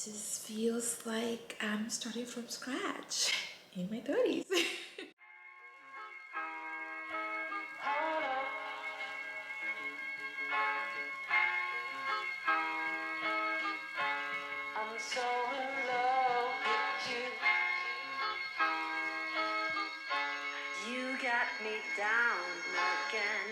Just feels like I'm starting from scratch in my 30s. I'm so in love with you. You got me down again.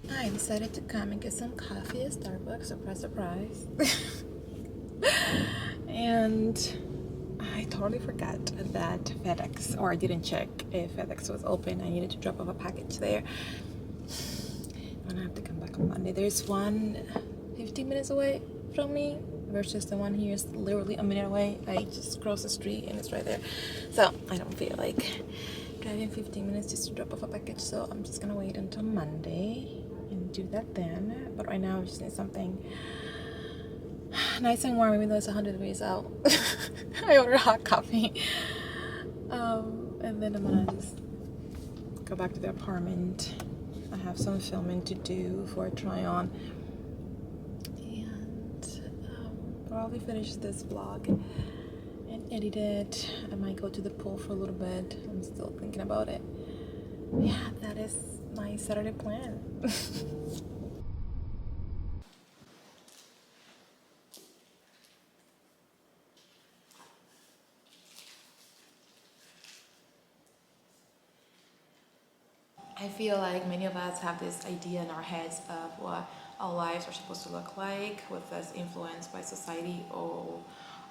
I decided to come and get some coffee at Starbucks, surprise, surprise. And I totally forgot that FedEx, or I didn't check if FedEx was open. I needed to drop off a package there. I'm gonna have to come back on Monday. There's one 15 minutes away from me versus the one here is literally a minute away. I just cross the street and it's right there. So I don't feel like driving 15 minutes just to drop off a package. So I'm just gonna wait until Monday and do that then. But right now I just need something nice and warm, even though it's 100 degrees out. I ordered hot coffee. And then I'm gonna just go back to the apartment. I have some filming to do for a try on. And probably finish this vlog and edit it. I might go to the pool for a little bit. I'm still thinking about it. Yeah, that is my Saturday plan. I feel like many of us have this idea in our heads of what our lives are supposed to look like, with us influenced by society or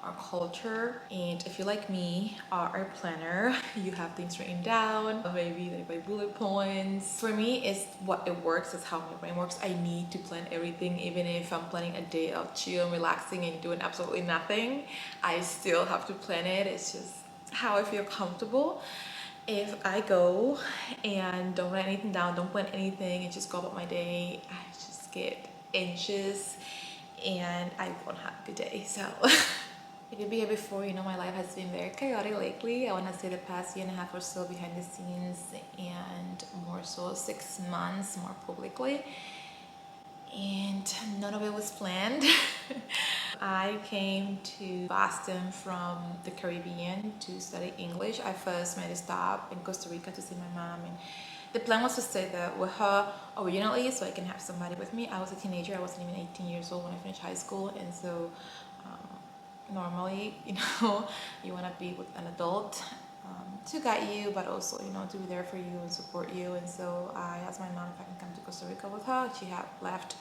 our culture. And if you're like me, are a planner, you have things written down, maybe like by bullet points. For me, it's what it works, it's how my brain works. I need to plan everything, even if I'm planning a day of chill, relaxing, and doing absolutely nothing. I still have to plan it. It's just how I feel comfortable. If I go and don't write anything down, don't plan anything, and just go about my day, I just get anxious and I won't have a good day. So if you've been here before, you know my life has been very chaotic lately. I want to say the past year and a half or so behind the scenes, and more so 6 months more publicly. And none of it was planned. I came to Boston from the Caribbean to study English. I first made a stop in Costa Rica to see my mom, and the plan was to stay there with her originally so I can have somebody with me. I was a teenager, I wasn't even 18 years old when I finished high school, and so normally, you know, you want to be with an adult to guide you, but also, you know, to be there for you and support you. And so I asked my mom if I can come to Costa Rica with her. She had left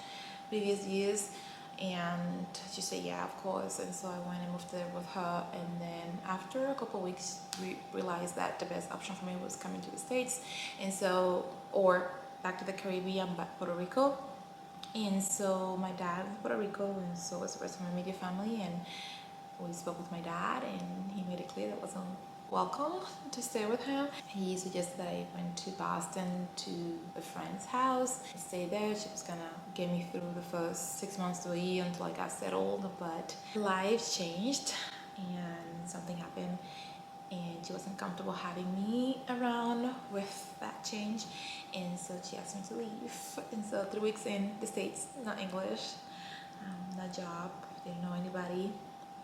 previous years, and she said yeah, of course. And so I went and moved there with her, and then after a couple of weeks we realized that the best option for me was coming to the States, and so, or back to the Caribbean, but Puerto Rico. And so my dad is Puerto Rico, and so was the rest of my immediate family, and we spoke with my dad, and he made it clear that I wasn't welcome to stay with him. He suggested that I went to Boston to a friend's house, stay there. She was gonna get me through the first 6 months to a year until I got settled, but life changed and something happened, and she wasn't comfortable having me around with that change, and so she asked me to leave. And so 3 weeks in the States, not English, no job, didn't know anybody.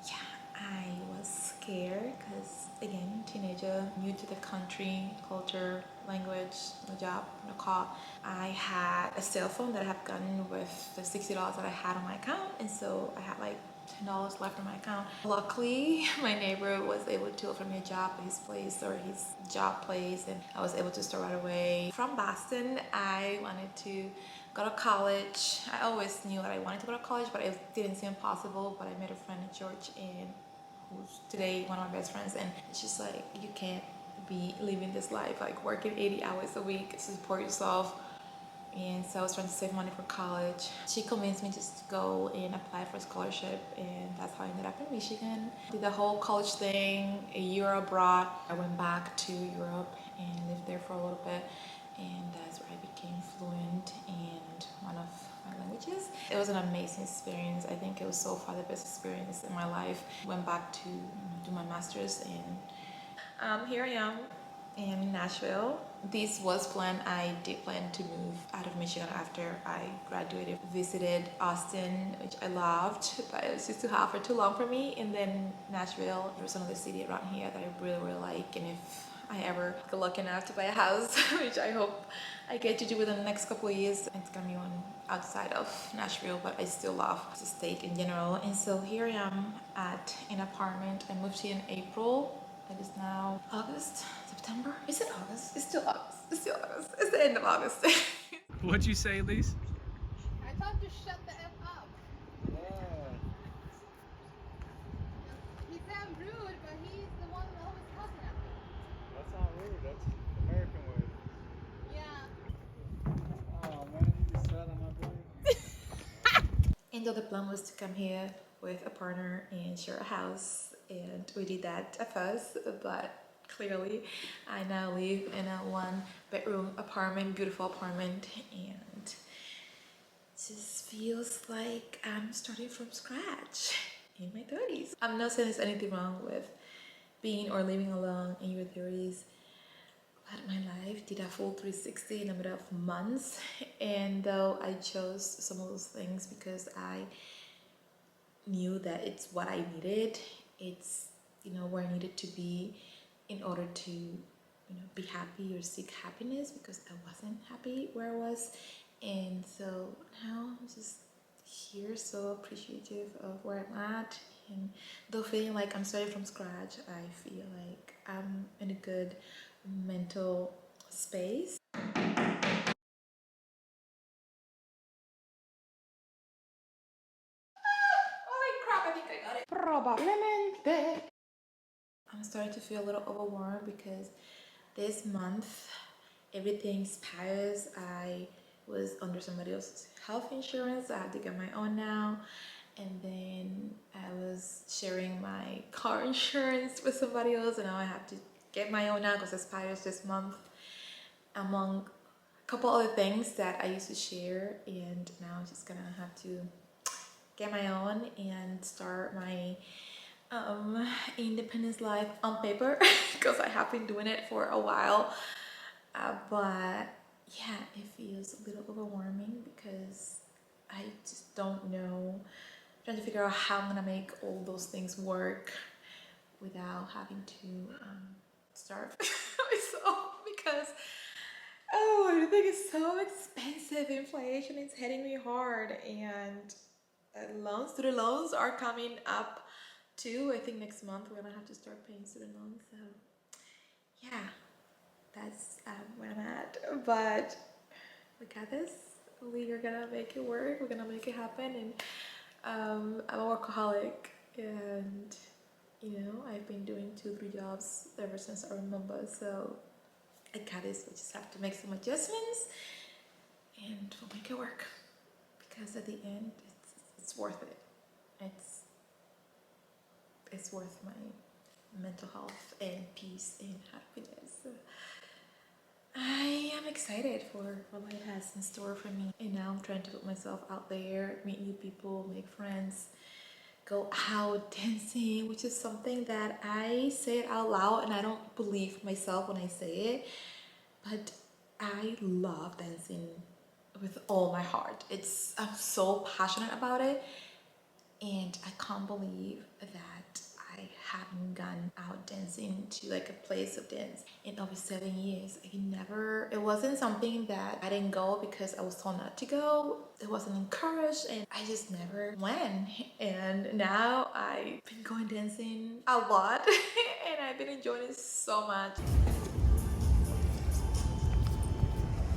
Yeah, I was scared because, again, teenager, new to the country, culture, language, no job, no car. I had a cell phone that I had gotten with the $60 that I had on my account, and so I had like $10 left on my account. Luckily, my neighbor was able to offer me a job at his place, or his job place, and I was able to start right away. From Boston, I wanted to go to college. I always knew that I wanted to go to college, but it didn't seem possible. But I met a friend at church, and who's today one of my best friends, and she's like, you can't be living this life like working 80 hours a week to support yourself and so I was trying to save money for college. She convinced me just to go and apply for a scholarship, and that's how I ended up in Michigan. Did the whole college thing, a year abroad. I went back to Europe and lived there for a little bit, and that's where I became fluent in one of my languages. It was an amazing experience. I think it was so far the best experience in my life. Went back to do my master's, and here I am in Nashville. This was planned. I did plan to move out of Michigan after I graduated. Visited Austin, which I loved, but it was just too hot for too long for me. And then Nashville, there was another city around here that I really like. And if I ever get lucky enough to buy a house, which I hope I get to do within the next couple of years, it's gonna be one outside of Nashville, but I still love the state in general. And so here I am at an apartment. I moved here in April. It is now August, September. Is it August? It's still August. It's still August. It's the end of August. What'd you say, Lise? I told you shut the F up. Yeah. He sounds rude, but he's the one always talking at me. That's not rude. That's American way. Yeah. Oh man, you just sat on my bed. And so the plan was to come here with a partner and share a house. And we did that at first, but clearly I now live in a 1-bedroom apartment, beautiful apartment, and it just feels like I'm starting from scratch in my 30s. I'm not saying there's anything wrong with being or living alone in your 30s, but my life did a full 360 in a matter of months. And though I chose some of those things because I knew that it's what I needed, it's, you know, where I needed to be in order to, you know, be happy or seek happiness, because I wasn't happy where I was. And so now I'm just here, so appreciative of where I'm at. And though feeling like I'm starting from scratch, I feel like I'm in a good mental space. Holy crap, I think I got it. Probablemente. I'm starting to feel a little overwhelmed because this month everything expires. I was under somebody else's health insurance. I had to get my own now. And then I was sharing my car insurance with somebody else, and now I have to get my own now because it expires this month, among a couple other things that I used to share. And now I'm just gonna have to get my own and start my independence life on paper because I have been doing it for a while, but yeah, it feels a little overwhelming because I just don't know. I'm trying to figure out how I'm gonna make all those things work without having to starve myself, because everything is so expensive. Inflation is hitting me hard, and student loans are coming up too. I think next month we're gonna have to start paying student loans. So yeah, that's where I'm at. But we got this. We are gonna make it work. We're gonna make it happen. And I'm a workaholic, and you know, I've been doing 2-3 jobs ever since I remember. So I got this. We just have to make some adjustments, and we'll make it work. Because at the end, it's worth it. It's worth my mental health and peace and happiness. So I am excited for what life has in store for me. And now I'm trying to put myself out there, meet new people, make friends, go out dancing, which is something that I say it out loud and I don't believe myself when I say it. But I love dancing with all my heart. I'm so passionate about it. And I can't believe that I haven't gone out dancing to like a place of dance in over 7 years. It wasn't something that I didn't go because I was told not to go. It wasn't encouraged, and I just never went. And now I've been going dancing a lot and I've been enjoying it so much.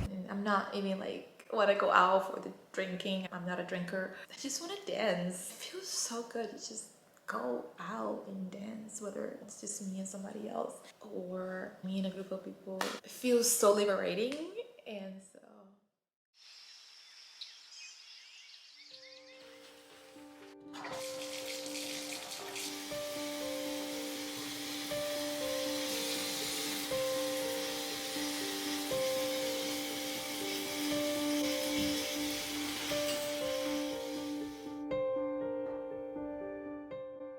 And I'm not even like when I go out for the drinking. I'm not a drinker. I just want to dance. It feels so good to just go out and dance, whether it's just me and somebody else or me and a group of people. It feels so liberating. And so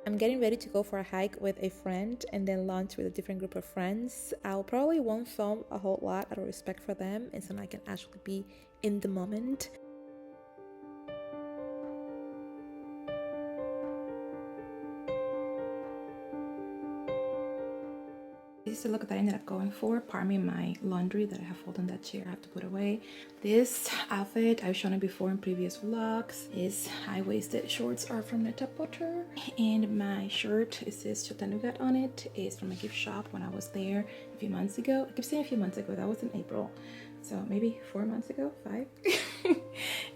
I'm getting ready to go for a hike with a friend and then lunch with a different group of friends. I'll probably won't film a whole lot out of respect for them and so I can actually be in the moment. This is the look that I ended up going for. Pardon me, my laundry that I have folded in that chair I have to put away. This outfit I've shown it before in previous vlogs. Is high-waisted shorts are from Net-a-Porter, and my shirt is this Chattanooga on it. It's from a gift shop when I was there a few months ago. I keep saying a few months ago, that was in April, so maybe 4 months ago, 5.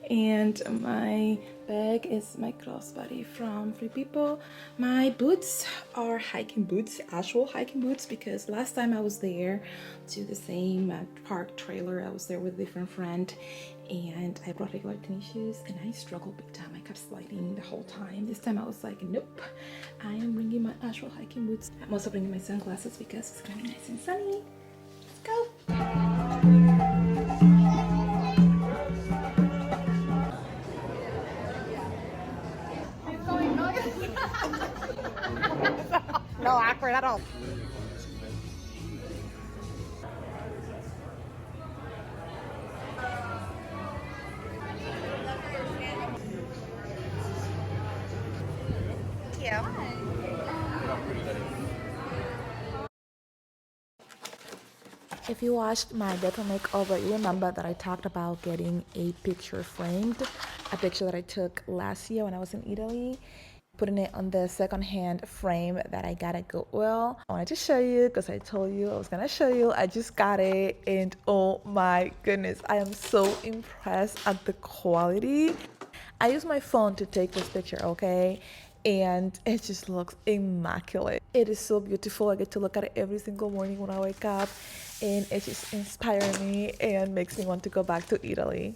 And my bag is my crossbody from Free People. My boots are hiking boots, actual hiking boots, because last time I was there to the same park trailer, I was there with a different friend and I brought regular tennis shoes and I struggled big time. I kept sliding the whole time. This time I was like, nope, I am bringing my actual hiking boots. I'm also bringing my sunglasses because it's gonna be nice and sunny. Let's go. No awkward at all. Thank you. If you watched my bedroom makeover, you remember that I talked about getting a picture framed, a picture that I took last year when I was in Italy, putting it on the second-hand frame that I got at Goodwill. I wanted to show you because I told you I was gonna show you. I just got it and oh my goodness, I am so impressed at the quality. I use my phone to take this picture, okay? And it just looks immaculate. It is so beautiful. I get to look at it every single morning when I wake up and it just inspires me and makes me want to go back to Italy.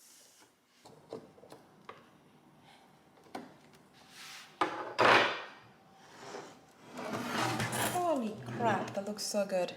Holy crap, that looks so good.